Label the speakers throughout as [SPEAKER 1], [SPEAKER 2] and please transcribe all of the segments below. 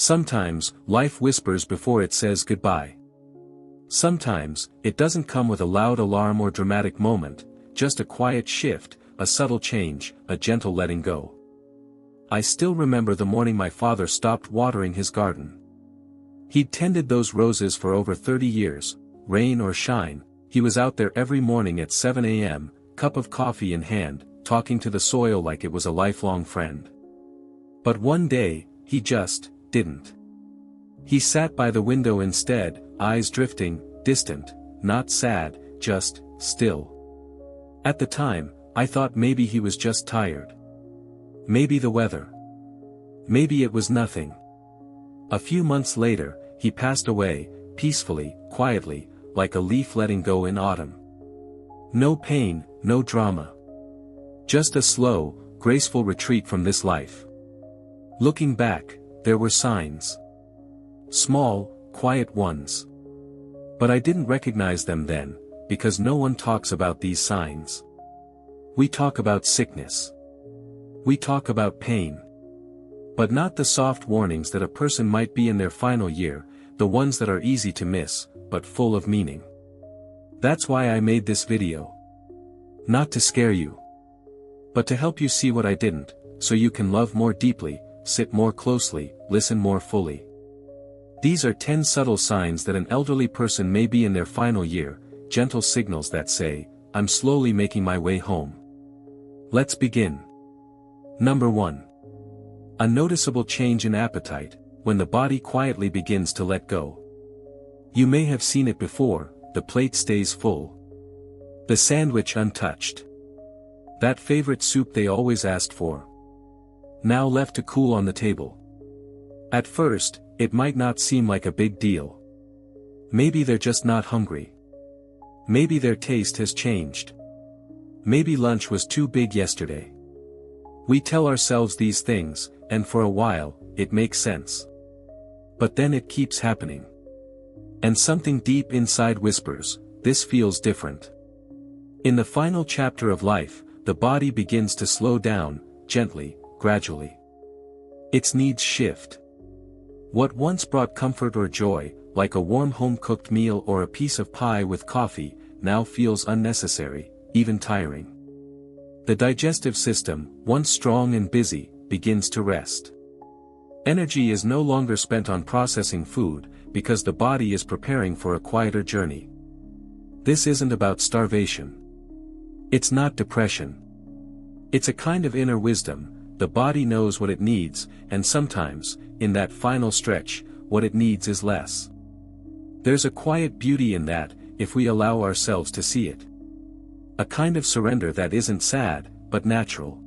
[SPEAKER 1] Sometimes, life whispers before it says goodbye. Sometimes, it doesn't come with a loud alarm or dramatic moment, just a quiet shift, a subtle change, a gentle letting go. I still remember the morning my father stopped watering his garden. He'd tended those roses for over 30 years, rain or shine, he was out there every morning at 7 a.m., cup of coffee in hand, talking to the soil like it was a lifelong friend. But one day, he just didn't. He sat by the window instead, eyes drifting, distant, not sad, just still. At the time, I thought maybe he was just tired. Maybe the weather. Maybe it was nothing. A few months later, he passed away, peacefully, quietly, like a leaf letting go in autumn. No pain, no drama. Just a slow, graceful retreat from this life. Looking back, there were signs. Small, quiet ones. But I didn't recognize them then, because no one talks about these signs. We talk about sickness. We talk about pain. But not the soft warnings that a person might be in their final year, the ones that are easy to miss, but full of meaning. That's why I made this video. Not to scare you. But to help you see what I didn't, so you can love more deeply, sit more closely, listen more fully. These are 10 subtle signs that an elderly person may be in their final year, gentle signals that say, I'm slowly making my way home. Let's begin. Number 1. A noticeable change in appetite, when the body quietly begins to let go. You may have seen it before, the plate stays full. The sandwich untouched. That favorite soup they always asked for. Now left to cool on the table. At first, it might not seem like a big deal. Maybe they're just not hungry. Maybe their taste has changed. Maybe lunch was too big yesterday. We tell ourselves these things, and for a while, it makes sense. But then it keeps happening. And something deep inside whispers, this feels different. In the final chapter of life, the body begins to slow down, gently, gradually. Its needs shift. What once brought comfort or joy, like a warm home-cooked meal or a piece of pie with coffee, now feels unnecessary, even tiring. The digestive system, once strong and busy, begins to rest. Energy is no longer spent on processing food, because the body is preparing for a quieter journey. This isn't about starvation. It's not depression. It's a kind of inner wisdom. The body knows what it needs, and sometimes, in that final stretch, what it needs is less. There's a quiet beauty in that, if we allow ourselves to see it. A kind of surrender that isn't sad, but natural.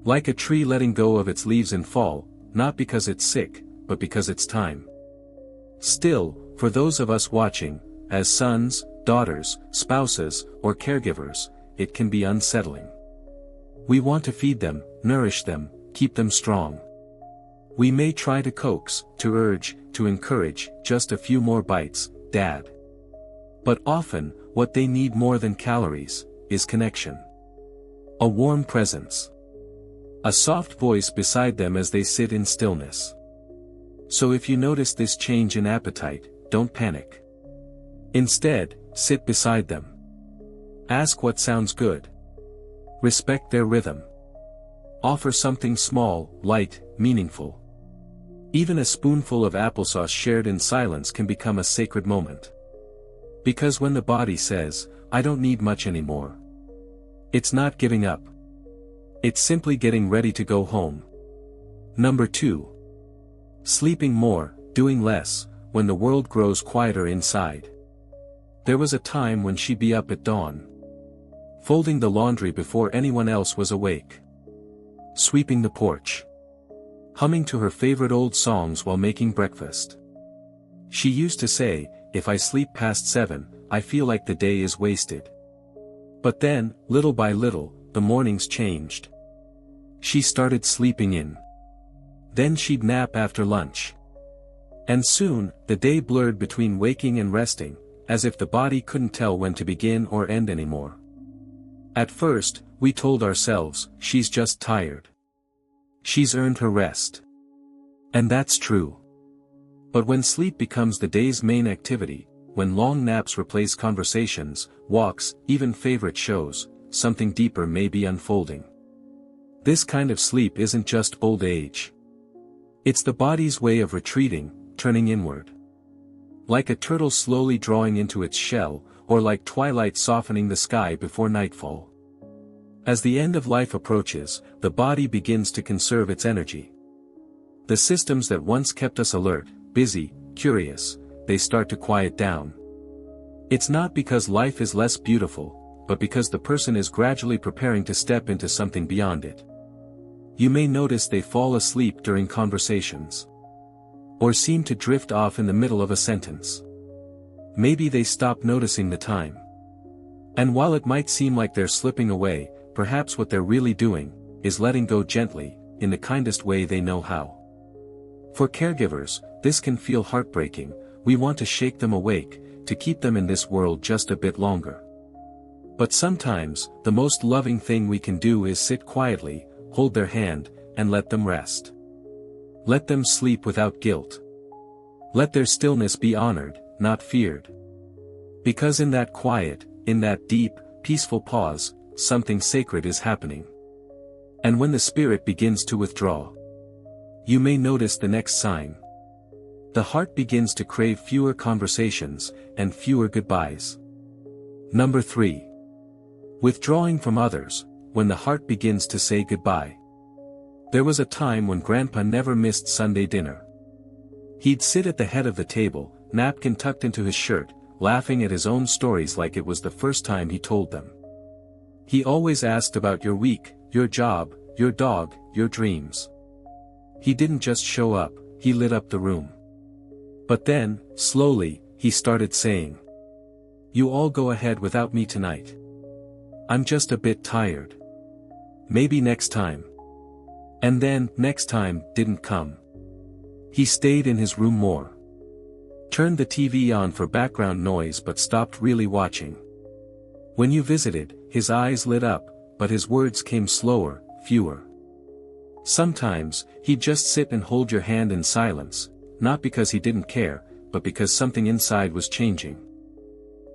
[SPEAKER 1] Like a tree letting go of its leaves in fall, not because it's sick, but because it's time. Still, for those of us watching, as sons, daughters, spouses, or caregivers, it can be unsettling. We want to feed them, nourish them, keep them strong. We may try to coax, to urge, to encourage, just a few more bites, Dad. But often, what they need more than calories, is connection. A warm presence. A soft voice beside them as they sit in stillness. So if you notice this change in appetite, don't panic. Instead, sit beside them. Ask what sounds good. Respect their rhythm. Offer something small, light, meaningful. Even a spoonful of applesauce shared in silence can become a sacred moment. Because when the body says, I don't need much anymore, it's not giving up. It's simply getting ready to go home. Number 2. Sleeping more, doing less, when the world grows quieter inside. There was a time when she'd be up at dawn. Folding the laundry before anyone else was awake. Sweeping the porch. Humming to her favorite old songs while making breakfast. She used to say, if I sleep past 7, I feel like the day is wasted. But then, little by little, the mornings changed. She started sleeping in. Then she'd nap after lunch. And soon, the day blurred between waking and resting, as if the body couldn't tell when to begin or end anymore. At first, we told ourselves, she's just tired. She's earned her rest. And that's true. But when sleep becomes the day's main activity, when long naps replace conversations, walks, even favorite shows, something deeper may be unfolding. This kind of sleep isn't just old age. It's the body's way of retreating, turning inward. Like a turtle slowly drawing into its shell, or like twilight softening the sky before nightfall. As the end of life approaches, the body begins to conserve its energy. The systems that once kept us alert, busy, curious, they start to quiet down. It's not because life is less beautiful, but because the person is gradually preparing to step into something beyond it. You may notice they fall asleep during conversations. Or seem to drift off in the middle of a sentence. Maybe they stop noticing the time. And while it might seem like they're slipping away, perhaps what they're really doing is letting go gently, in the kindest way they know how. For caregivers, this can feel heartbreaking. We want to shake them awake, to keep them in this world just a bit longer. But sometimes, the most loving thing we can do is sit quietly, hold their hand, and let them rest. Let them sleep without guilt. Let their stillness be honored, not feared. Because in that quiet, in that deep, peaceful pause, something sacred is happening. And when the spirit begins to withdraw, you may notice the next sign. The heart begins to crave fewer conversations, and fewer goodbyes. Number 3. Withdrawing from others, when the heart begins to say goodbye. There was a time when Grandpa never missed Sunday dinner. He'd sit at the head of the table, napkin tucked into his shirt, laughing at his own stories like it was the first time he told them. He always asked about your week, your job, your dog, your dreams. He didn't just show up, he lit up the room. But then, slowly, he started saying, "You all go ahead without me tonight. I'm just a bit tired. Maybe next time." And then, next time, didn't come. He stayed in his room more. Turned the TV on for background noise but stopped really watching. When you visited, his eyes lit up, but his words came slower, fewer. Sometimes, he'd just sit and hold your hand in silence, not because he didn't care, but because something inside was changing.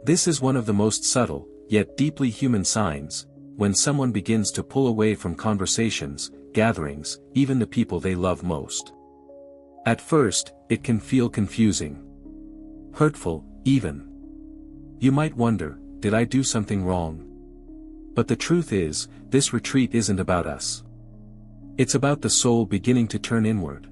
[SPEAKER 1] This is one of the most subtle, yet deeply human signs, when someone begins to pull away from conversations, gatherings, even the people they love most. At first, it can feel confusing. Hurtful, even. You might wonder, did I do something wrong? But the truth is, this retreat isn't about us. It's about the soul beginning to turn inward.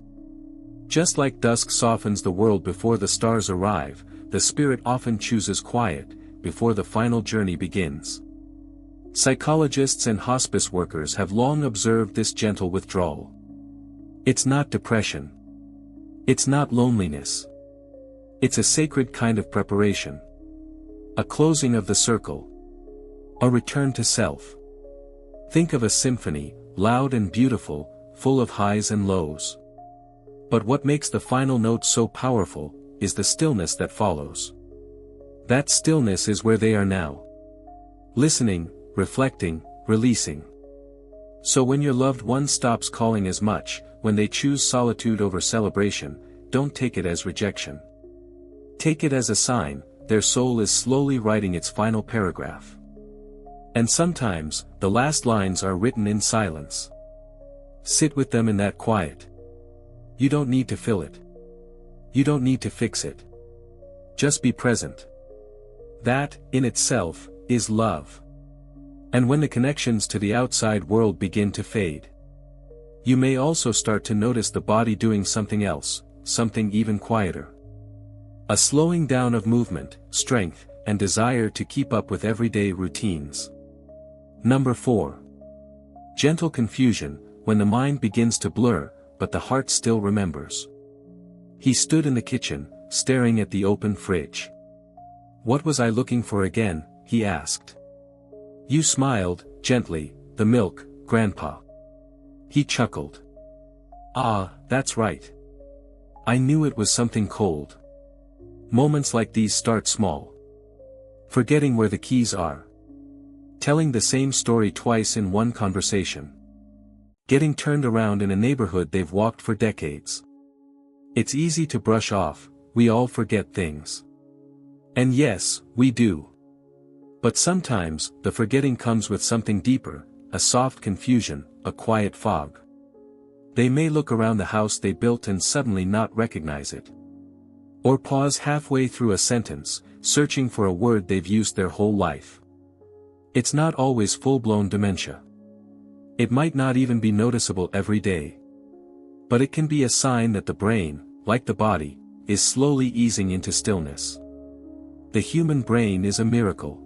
[SPEAKER 1] Just like dusk softens the world before the stars arrive, the spirit often chooses quiet, before the final journey begins. Psychologists and hospice workers have long observed this gentle withdrawal. It's not depression. It's not loneliness. It's a sacred kind of preparation. A closing of the circle. A return to self. Think of a symphony, loud and beautiful, full of highs and lows. But what makes the final note so powerful, is the stillness that follows. That stillness is where they are now. Listening, reflecting, releasing. So when your loved one stops calling as much, when they choose solitude over celebration, don't take it as rejection. Take it as a sign, their soul is slowly writing its final paragraph. And sometimes, the last lines are written in silence. Sit with them in that quiet. You don't need to fill it. You don't need to fix it. Just be present. That, in itself, is love. And when the connections to the outside world begin to fade, you may also start to notice the body doing something else, something even quieter. A slowing down of movement, strength, and desire to keep up with everyday routines. Number 4. Gentle confusion, when the mind begins to blur, but the heart still remembers. He stood in the kitchen, staring at the open fridge. "What was I looking for again?" he asked. You smiled, gently. "The milk, Grandpa." He chuckled. "Ah, that's right. I knew it was something cold." Moments like these start small. Forgetting where the keys are. Telling the same story twice in one conversation. Getting turned around in a neighborhood they've walked for decades. It's easy to brush off, we all forget things. And yes, we do. But sometimes, the forgetting comes with something deeper, a soft confusion, a quiet fog. They may look around the house they built and suddenly not recognize it. Or pause halfway through a sentence, searching for a word they've used their whole life. It's not always full-blown dementia. It might not even be noticeable every day. But it can be a sign that the brain, like the body, is slowly easing into stillness. The human brain is a miracle.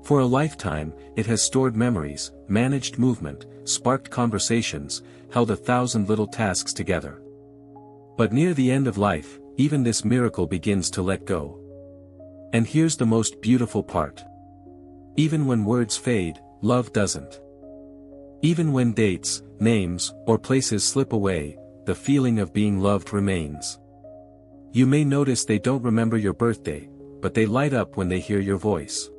[SPEAKER 1] For a lifetime, it has stored memories, managed movement, sparked conversations, held 1,000 little tasks together. But near the end of life, even this miracle begins to let go. And here's the most beautiful part. Even when words fade, love doesn't. Even when dates, names, or places slip away, the feeling of being loved remains. You may notice they don't remember your birthday, but they light up when they hear your voice.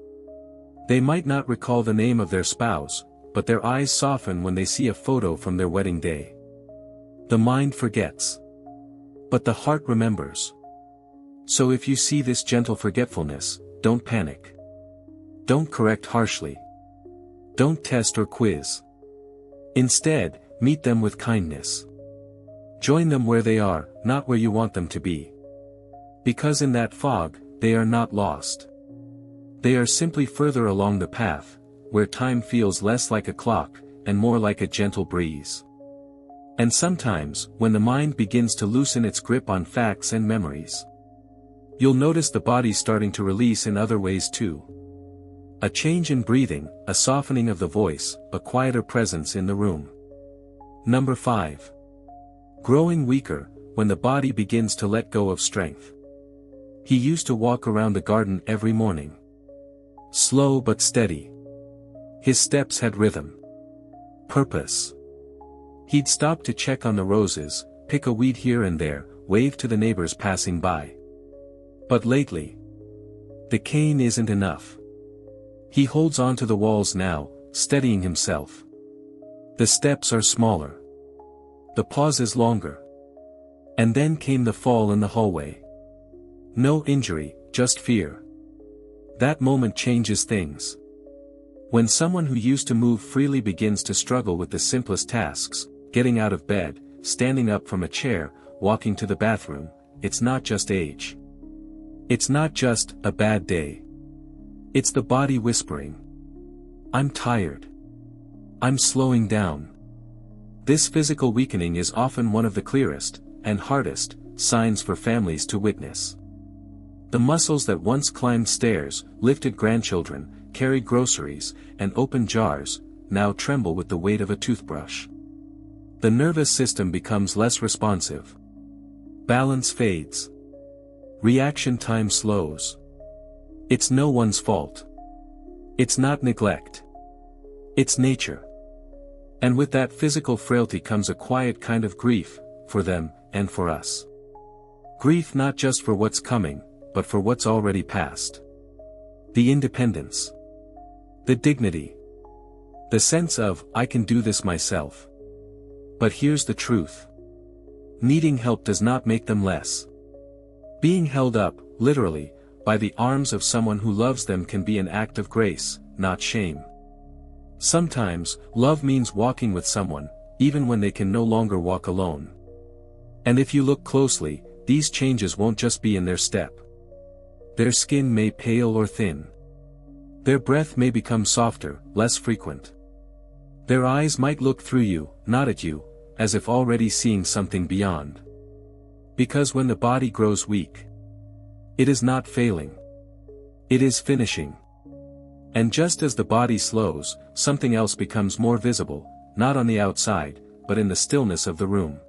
[SPEAKER 1] They might not recall the name of their spouse, but their eyes soften when they see a photo from their wedding day. The mind forgets. But the heart remembers. So if you see this gentle forgetfulness, don't panic. Don't correct harshly. Don't test or quiz. Instead, meet them with kindness. Join them where they are, not where you want them to be. Because in that fog, they are not lost. They are simply further along the path, where time feels less like a clock, and more like a gentle breeze. And sometimes, when the mind begins to loosen its grip on facts and memories, you'll notice the body starting to release in other ways too. A change in breathing, a softening of the voice, a quieter presence in the room. Number 5. Growing weaker, when the body begins to let go of strength. He used to walk around the garden every morning. Slow but steady. His steps had rhythm. Purpose. He'd stop to check on the roses, pick a weed here and there, wave to the neighbors passing by. But lately, the cane isn't enough. He holds on to the walls now, steadying himself. The steps are smaller. The pause is longer. And then came the fall in the hallway. No injury, just fear. That moment changes things. When someone who used to move freely begins to struggle with the simplest tasks, getting out of bed, standing up from a chair, walking to the bathroom, it's not just age. It's not just a bad day. It's the body whispering. I'm tired. I'm slowing down. This physical weakening is often one of the clearest, and hardest, signs for families to witness. The muscles that once climbed stairs, lifted grandchildren, carried groceries, and opened jars, now tremble with the weight of a toothbrush. The nervous system becomes less responsive. Balance fades. Reaction time slows. It's no one's fault. It's not neglect. It's nature. And with that physical frailty comes a quiet kind of grief, for them, and for us. Grief not just for what's coming, but for what's already passed. The independence. The dignity. The sense of, I can do this myself. But here's the truth. Needing help does not make them less. Being held up, literally, by the arms of someone who loves them can be an act of grace, not shame. Sometimes, love means walking with someone, even when they can no longer walk alone. And if you look closely, these changes won't just be in their step. Their skin may pale or thin. Their breath may become softer, less frequent. Their eyes might look through you, not at you, as if already seeing something beyond. Because when the body grows weak, it is not failing. It is finishing. And just as the body slows, something else becomes more visible, not on the outside, but in the stillness of the room.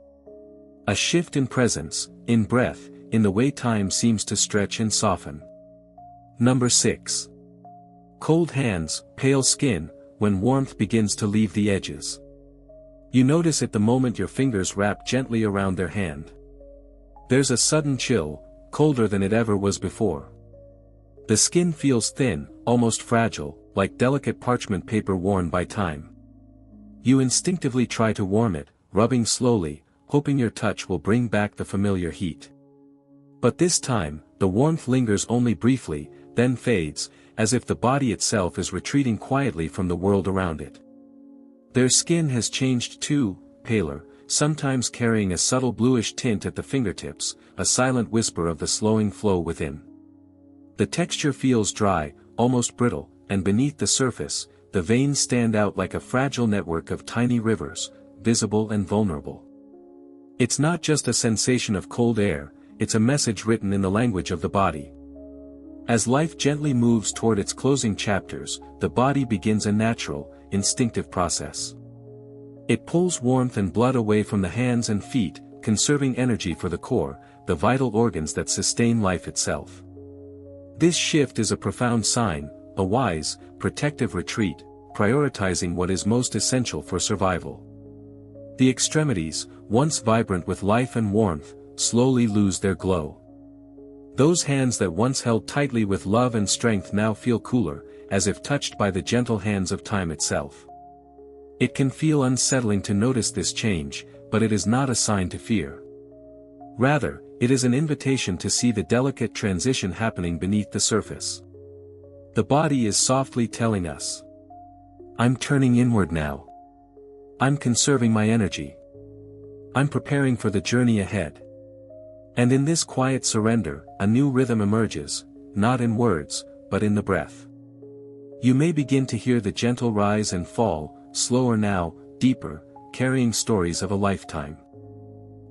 [SPEAKER 1] A shift in presence, in breath, in the way time seems to stretch and soften. Number 6. Cold hands, pale skin, when warmth begins to leave the edges. You notice it the moment your fingers wrap gently around their hand. There's a sudden chill, colder than it ever was before. The skin feels thin, almost fragile, like delicate parchment paper worn by time. You instinctively try to warm it, rubbing slowly, hoping your touch will bring back the familiar heat. But this time, the warmth lingers only briefly, then fades, as if the body itself is retreating quietly from the world around it. Their skin has changed too, paler, sometimes carrying a subtle bluish tint at the fingertips, a silent whisper of the slowing flow within. The texture feels dry, almost brittle, and beneath the surface, the veins stand out like a fragile network of tiny rivers, visible and vulnerable. It's not just a sensation of cold air, it's a message written in the language of the body. As life gently moves toward its closing chapters, the body begins a natural, instinctive process. It pulls warmth and blood away from the hands and feet, conserving energy for the core, the vital organs that sustain life itself. This shift is a profound sign, a wise, protective retreat, prioritizing what is most essential for survival. The extremities, once vibrant with life and warmth, slowly lose their glow. Those hands that once held tightly with love and strength now feel cooler, as if touched by the gentle hands of time itself. It can feel unsettling to notice this change, but it is not a sign to fear. Rather, it is an invitation to see the delicate transition happening beneath the surface. The body is softly telling us, "I'm turning inward now. I'm conserving my energy. I'm preparing for the journey ahead." And in this quiet surrender, a new rhythm emerges, not in words, but in the breath. You may begin to hear the gentle rise and fall, slower now, deeper, carrying stories of a lifetime.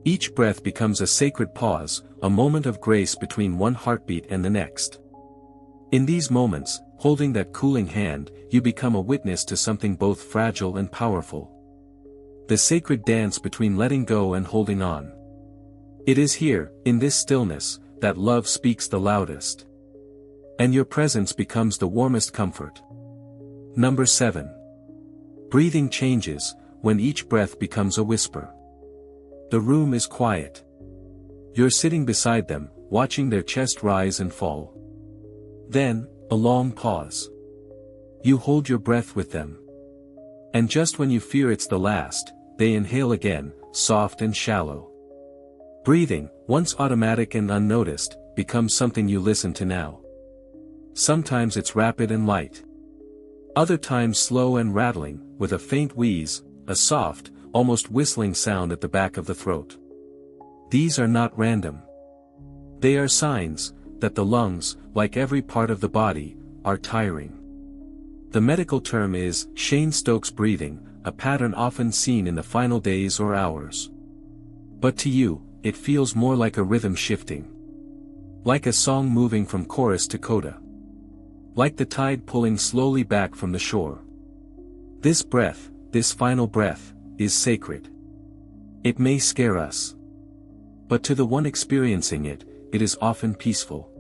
[SPEAKER 1] Each breath becomes a sacred pause, a moment of grace between one heartbeat and the next. In these moments, holding that cooling hand, you become a witness to something both fragile and powerful. The sacred dance between letting go and holding on. It is here, in this stillness, that love speaks the loudest. And your presence becomes the warmest comfort. Number 7. Breathing changes, when each breath becomes a whisper. The room is quiet. You're sitting beside them, watching their chest rise and fall. Then, a long pause. You hold your breath with them. And just when you fear it's the last, they inhale again, soft and shallow. Breathing, once automatic and unnoticed, becomes something you listen to now. Sometimes it's rapid and light. Other times slow and rattling, with a faint wheeze, a soft, almost whistling sound at the back of the throat. These are not random. They are signs that the lungs, like every part of the body, are tiring. The medical term is Cheyne-Stokes breathing, a pattern often seen in the final days or hours. But to you, it feels more like a rhythm shifting. Like a song moving from chorus to coda. Like the tide pulling slowly back from the shore. This breath, this final breath, is sacred. It may scare us. But to the one experiencing it, it is often peaceful.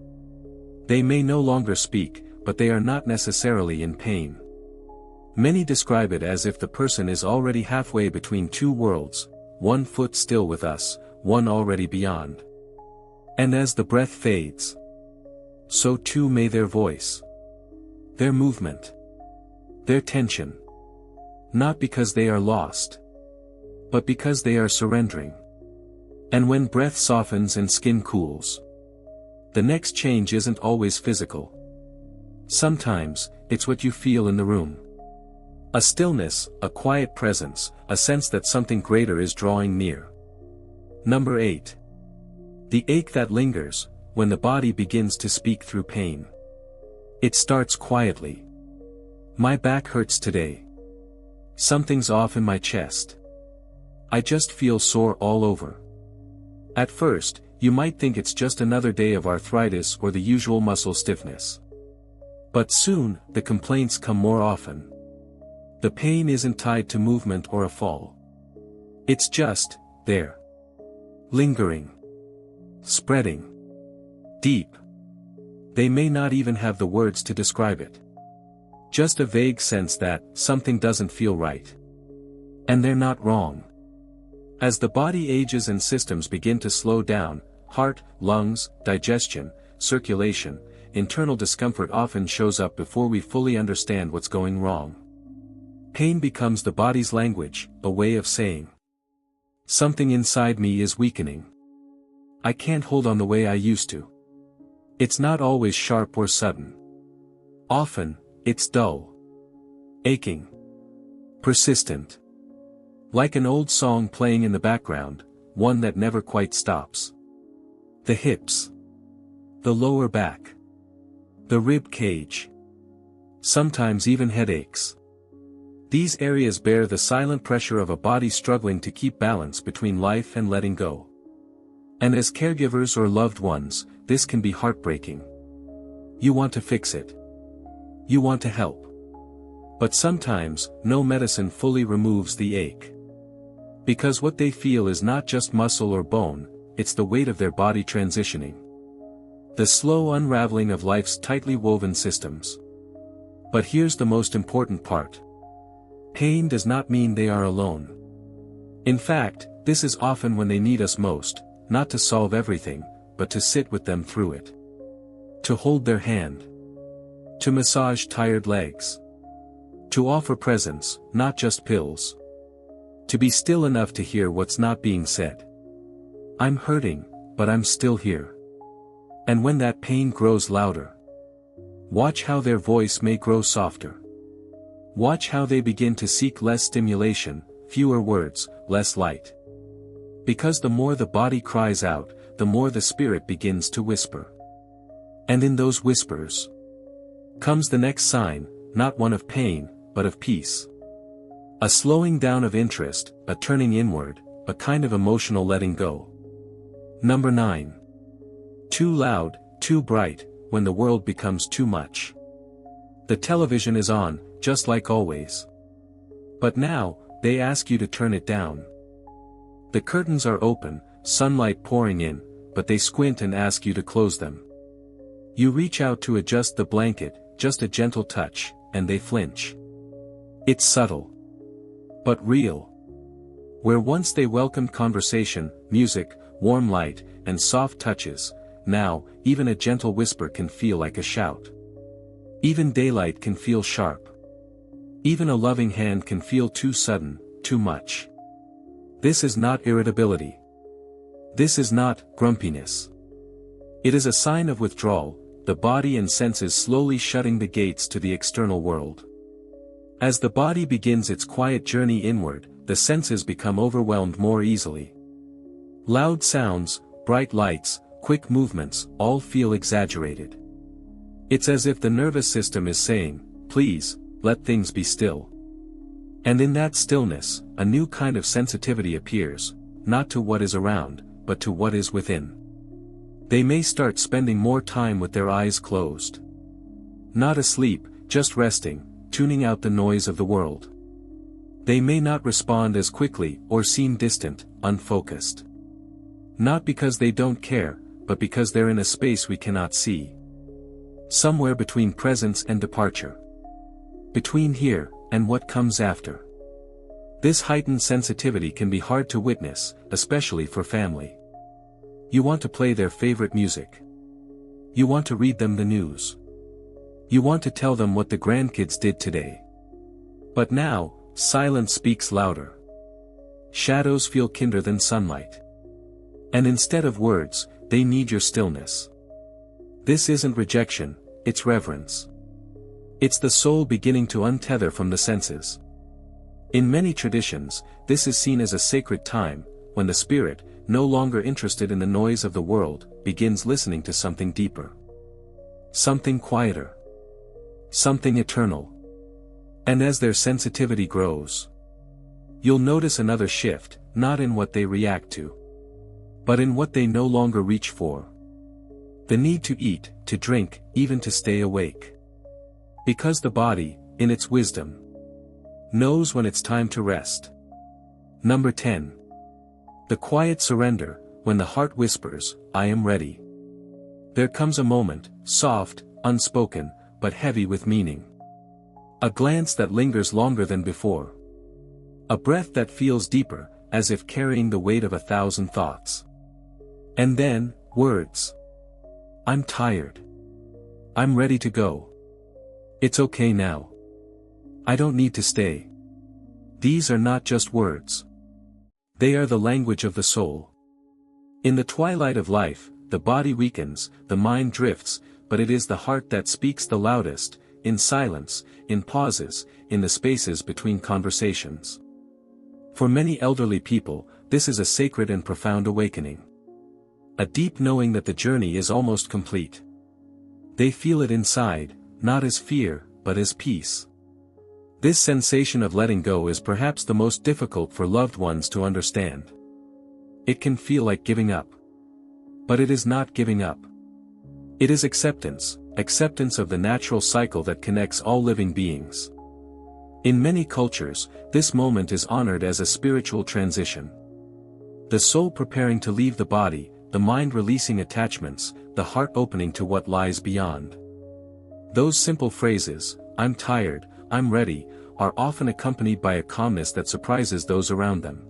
[SPEAKER 1] They may no longer speak, but they are not necessarily in pain. Many describe it as if the person is already halfway between two worlds, one foot still with us, one already beyond. And as the breath fades, so too may their voice. Their movement. Their tension. Not because they are lost, but because they are surrendering. And when breath softens and skin cools, the next change isn't always physical. Sometimes, it's what you feel in the room. A stillness, a quiet presence, a sense that something greater is drawing near. Number 8. The ache that lingers, when the body begins to speak through pain. It starts quietly. My back hurts today. Something's off in my chest. I just feel sore all over. At first, you might think it's just another day of arthritis or the usual muscle stiffness. But soon, the complaints come more often. The pain isn't tied to movement or a fall. It's just there. Lingering. Spreading. Deep. They may not even have the words to describe it. Just a vague sense that something doesn't feel right. And they're not wrong. As the body ages and systems begin to slow down, heart, lungs, digestion, circulation, internal discomfort often shows up before we fully understand what's going wrong. Pain becomes the body's language, a way of saying, Something inside me is weakening. I can't hold on the way I used to. It's not always sharp or sudden. Often, it's dull. Aching. Persistent. Like an old song playing in the background, one that never quite stops. The hips. The lower back. The rib cage. Sometimes even headaches. These areas bear the silent pressure of a body struggling to keep balance between life and letting go. And as caregivers or loved ones, this can be heartbreaking. You want to fix it. You want to help. But sometimes, no medicine fully removes the ache. Because what they feel is not just muscle or bone, it's the weight of their body transitioning. The slow unraveling of life's tightly woven systems. But here's the most important part. Pain does not mean they are alone. In fact, this is often when they need us most, not to solve everything, but to sit with them through it. To hold their hand. To massage tired legs. To offer presence, not just pills. To be still enough to hear what's not being said. I'm hurting, but I'm still here. And when that pain grows louder, watch how their voice may grow softer. Watch how they begin to seek less stimulation, fewer words, less light. Because the more the body cries out, the more the spirit begins to whisper. And in those whispers comes the next sign, not one of pain, but of peace. A slowing down of interest, a turning inward, a kind of emotional letting go. Number 9. Too loud, too bright, when the world becomes too much. The television is on, just like always. But now, they ask you to turn it down. The curtains are open, sunlight pouring in, but they squint and ask you to close them. You reach out to adjust the blanket, just a gentle touch, and they flinch. It's subtle. But real. Where once they welcomed conversation, music, warm light, and soft touches, now, even a gentle whisper can feel like a shout. Even daylight can feel sharp. Even a loving hand can feel too sudden, too much. This is not irritability. This is not grumpiness. It is a sign of withdrawal, the body and senses slowly shutting the gates to the external world. As the body begins its quiet journey inward, the senses become overwhelmed more easily. Loud sounds, bright lights, quick movements, all feel exaggerated. It's as if the nervous system is saying, please, let things be still. And in that stillness, a new kind of sensitivity appears, not to what is around, but to what is within. They may start spending more time with their eyes closed. Not asleep, just resting, tuning out the noise of the world. They may not respond as quickly or seem distant, unfocused. Not because they don't care, but because they're in a space we cannot see. Somewhere between presence and departure. Between here and what comes after. This heightened sensitivity can be hard to witness, especially for family. You want to play their favorite music. You want to read them the news. You want to tell them what the grandkids did today. But now, silence speaks louder. Shadows feel kinder than sunlight. And instead of words, they need your stillness. This isn't rejection, it's reverence. It's the soul beginning to untether from the senses. In many traditions, this is seen as a sacred time, when the spirit, no longer interested in the noise of the world, begins listening to something deeper. Something quieter. Something eternal. And as their sensitivity grows, you'll notice another shift, not in what they react to, but in what they no longer reach for. The need to eat, to drink, even to stay awake. Because the body, in its wisdom, knows when it's time to rest. Number 10. The quiet surrender, when the heart whispers, I am ready. There comes a moment, soft, unspoken, but heavy with meaning. A glance that lingers longer than before. A breath that feels deeper, as if carrying the weight of 1,000 thoughts. And then, words. I'm tired. I'm ready to go. It's okay now. I don't need to stay. These are not just words. They are the language of the soul. In the twilight of life, the body weakens, the mind drifts, but it is the heart that speaks the loudest, in silence, in pauses, in the spaces between conversations. For many elderly people, this is a sacred and profound awakening. A deep knowing that the journey is almost complete. They feel it inside, not as fear, but as peace. This sensation of letting go is perhaps the most difficult for loved ones to understand. It can feel like giving up. But it is not giving up. It is acceptance of the natural cycle that connects all living beings. In many cultures, this moment is honored as a spiritual transition. The soul preparing to leave the body, the mind releasing attachments, the heart opening to what lies beyond. Those simple phrases, "I'm tired, I'm ready," are often accompanied by a calmness that surprises those around them.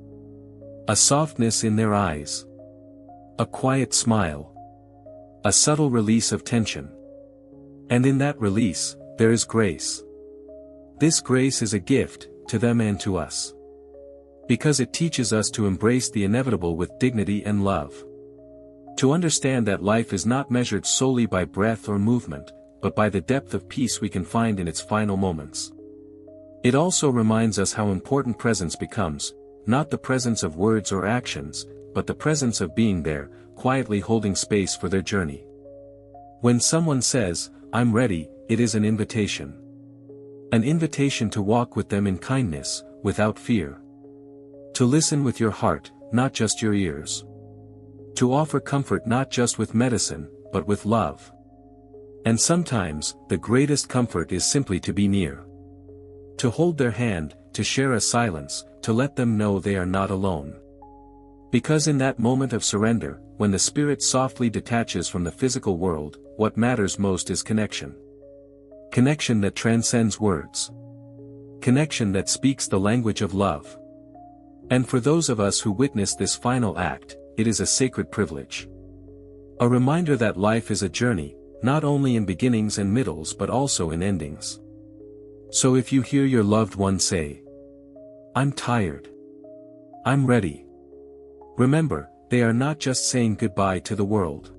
[SPEAKER 1] A softness in their eyes. A quiet smile. A subtle release of tension. And in that release, there is grace. This grace is a gift, to them and to us. Because it teaches us to embrace the inevitable with dignity and love. To understand that life is not measured solely by breath or movement, but by the depth of peace we can find in its final moments. It also reminds us how important presence becomes, not the presence of words or actions, but the presence of being there, quietly holding space for their journey. When someone says, "I'm ready," it is an invitation. An invitation to walk with them in kindness, without fear. To listen with your heart, not just your ears. To offer comfort not just with medicine, but with love. And sometimes, the greatest comfort is simply to be near. To hold their hand, to share a silence, to let them know they are not alone. Because in that moment of surrender, when the spirit softly detaches from the physical world, what matters most is connection. Connection that transcends words. Connection that speaks the language of love. And for those of us who witness this final act, it is a sacred privilege. A reminder that life is a journey, not only in beginnings and middles but also in endings. So if you hear your loved one say, "I'm tired. I'm ready," remember, they are not just saying goodbye to the world.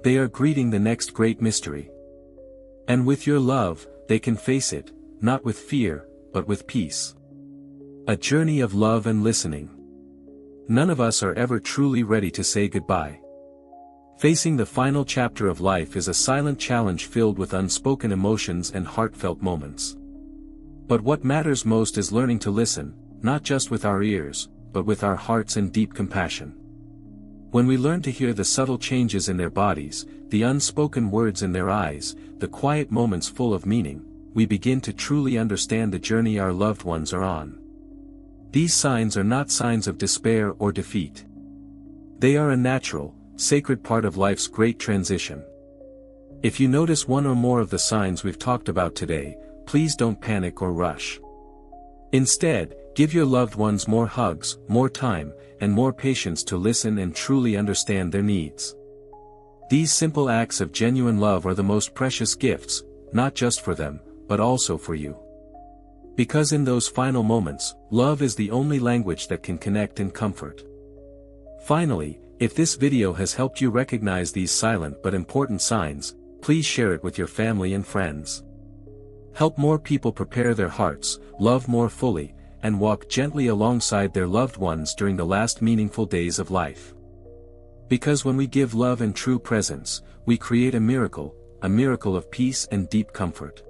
[SPEAKER 1] They are greeting the next great mystery. And with your love, they can face it, not with fear, but with peace. A journey of love and listening. None of us are ever truly ready to say goodbye. Facing the final chapter of life is a silent challenge filled with unspoken emotions and heartfelt moments. But what matters most is learning to listen, not just with our ears, but with our hearts and deep compassion. When we learn to hear the subtle changes in their bodies, the unspoken words in their eyes, the quiet moments full of meaning, we begin to truly understand the journey our loved ones are on. These signs are not signs of despair or defeat. They are a natural, sacred part of life's great transition. If you notice one or more of the signs we've talked about today, please don't panic or rush. Instead, give your loved ones more hugs, more time, and more patience to listen and truly understand their needs. These simple acts of genuine love are the most precious gifts, not just for them, but also for you. Because in those final moments, love is the only language that can connect and comfort. Finally, if this video has helped you recognize these silent but important signs, please share it with your family and friends. Help more people prepare their hearts, love more fully, and walk gently alongside their loved ones during the last meaningful days of life. Because when we give love and true presence, we create a miracle of peace and deep comfort.